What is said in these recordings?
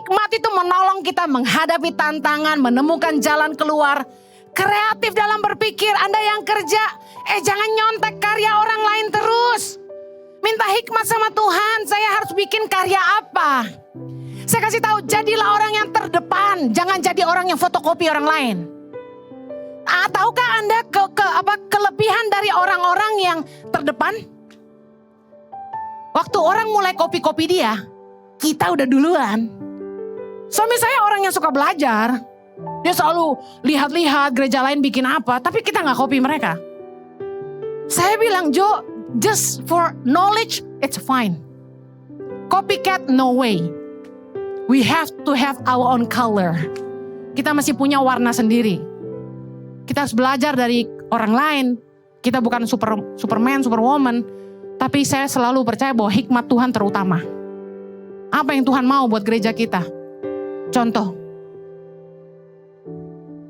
Hikmat itu menolong kita menghadapi tantangan, menemukan jalan keluar. Kreatif dalam berpikir. Anda yang kerja, jangan nyontek karya orang lain terus. Minta hikmat sama Tuhan, saya harus bikin karya apa? Saya kasih tahu, jadilah orang yang terdepan, jangan jadi orang yang fotokopi orang lain. Tahukah Anda kelebihan dari orang-orang yang terdepan? Waktu orang mulai kopi-kopi dia, kita udah duluan. Suami saya orang yang suka belajar. Dia selalu lihat-lihat gereja lain bikin apa, tapi kita gak kopi mereka. Saya bilang, Jo, just for knowledge, it's fine. Copycat, no way. We have to have our own color. Kita masih punya warna sendiri. Kita harus belajar dari orang lain. Kita bukan superman, superwoman. Tapi saya selalu percaya bahwa hikmat Tuhan terutama. Apa yang Tuhan mau buat gereja kita? Contoh.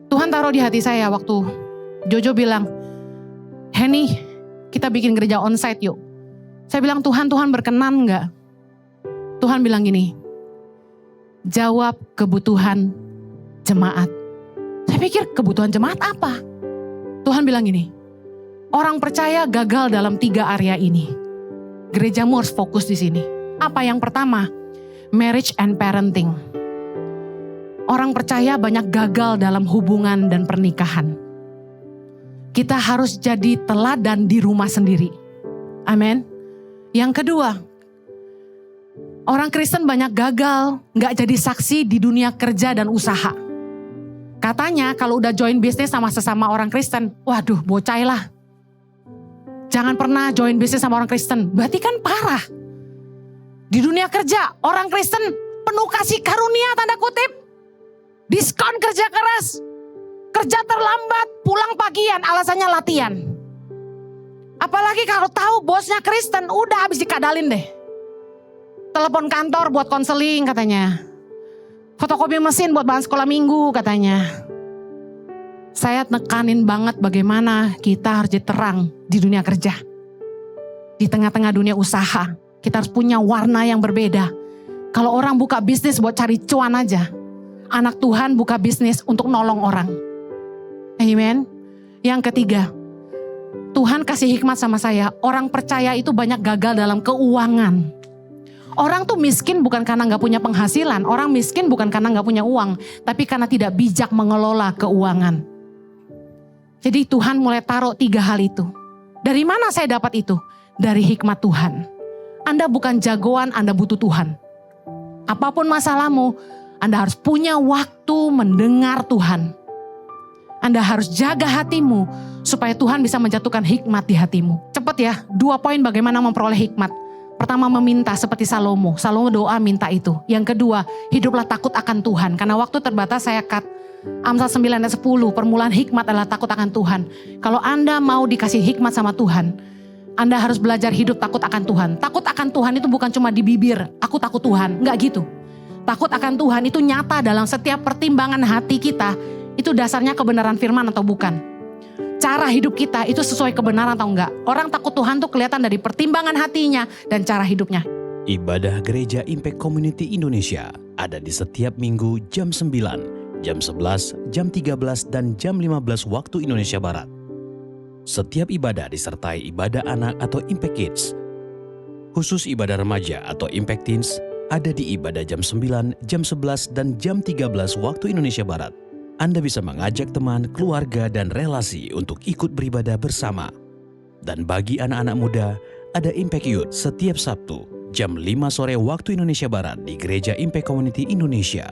Tuhan taruh di hati saya waktu Jojo bilang, Henny, kita bikin gereja onsite yuk. Saya bilang, Tuhan berkenan gak? Tuhan bilang gini, jawab kebutuhan jemaat. Saya pikir kebutuhan jemaat apa? Tuhan bilang gini, orang percaya gagal dalam 3 area ini. Gerejamu harus fokus di sini. Apa yang pertama? Marriage and parenting. Orang percaya banyak gagal dalam hubungan dan pernikahan. Kita harus jadi teladan di rumah sendiri. Amin. Yang kedua, orang Kristen banyak gagal, gak jadi saksi di dunia kerja dan usaha. Katanya kalau udah join bisnis sama sesama orang Kristen, waduh bocai lah. Jangan pernah join bisnis sama orang Kristen, berarti kan parah. Di dunia kerja, orang Kristen penuh kasih karunia tanda kutip. Diskon kerja keras, kerja terlambat, pulang pagian, alasannya latihan. Apalagi kalau tahu bosnya Kristen, udah habis dikadalin deh. Telepon kantor buat konseling katanya. Fotokopi mesin buat bahan sekolah minggu katanya. Saya nekanin banget bagaimana kita harus jadi terang di dunia kerja. Di tengah-tengah dunia usaha, kita harus punya warna yang berbeda. Kalau orang buka bisnis buat cari cuan aja, anak Tuhan buka bisnis untuk nolong orang. Amen. Yang ketiga, Tuhan kasih hikmat sama saya. Orang percaya itu banyak gagal dalam keuangan. Orang tuh miskin bukan karena gak punya penghasilan. Orang miskin bukan karena gak punya uang. Tapi karena tidak bijak mengelola keuangan. Jadi Tuhan mulai taruh 3 hal itu. Dari mana saya dapat itu? Dari hikmat Tuhan. Anda bukan jagoan, Anda butuh Tuhan. Apapun masalahmu, Anda harus punya waktu mendengar Tuhan. Anda harus jaga hatimu supaya Tuhan bisa menjatuhkan hikmat di hatimu. Cepat ya, 2 poin bagaimana memperoleh hikmat. Pertama, meminta seperti Salomo. Salomo doa minta itu. Yang kedua, hiduplah takut akan Tuhan. Karena waktu terbatas saya cut. Amsal 9 ayat 10, permulaan hikmat adalah takut akan Tuhan. Kalau Anda mau dikasih hikmat sama Tuhan, Anda harus belajar hidup takut akan Tuhan. Takut akan Tuhan itu bukan cuma di bibir, aku takut Tuhan. Enggak gitu. Takut akan Tuhan itu nyata dalam setiap pertimbangan hati kita. Itu dasarnya kebenaran firman atau bukan. Cara hidup kita itu sesuai kebenaran atau enggak. Orang takut Tuhan tuh kelihatan dari pertimbangan hatinya dan cara hidupnya. Ibadah Gereja Impact Community Indonesia ada di setiap minggu jam 9, jam 11, jam 13, dan jam 15 waktu Indonesia Barat. Setiap ibadah disertai ibadah anak atau Impact Kids. Khusus ibadah remaja atau Impact Teens ada di ibadah jam 9, jam 11, dan jam 13 waktu Indonesia Barat. Anda bisa mengajak teman, keluarga, dan relasi untuk ikut beribadah bersama. Dan bagi anak-anak muda, ada Impact Youth setiap Sabtu, jam 5 sore waktu Indonesia Barat di Gereja Impact Community Indonesia.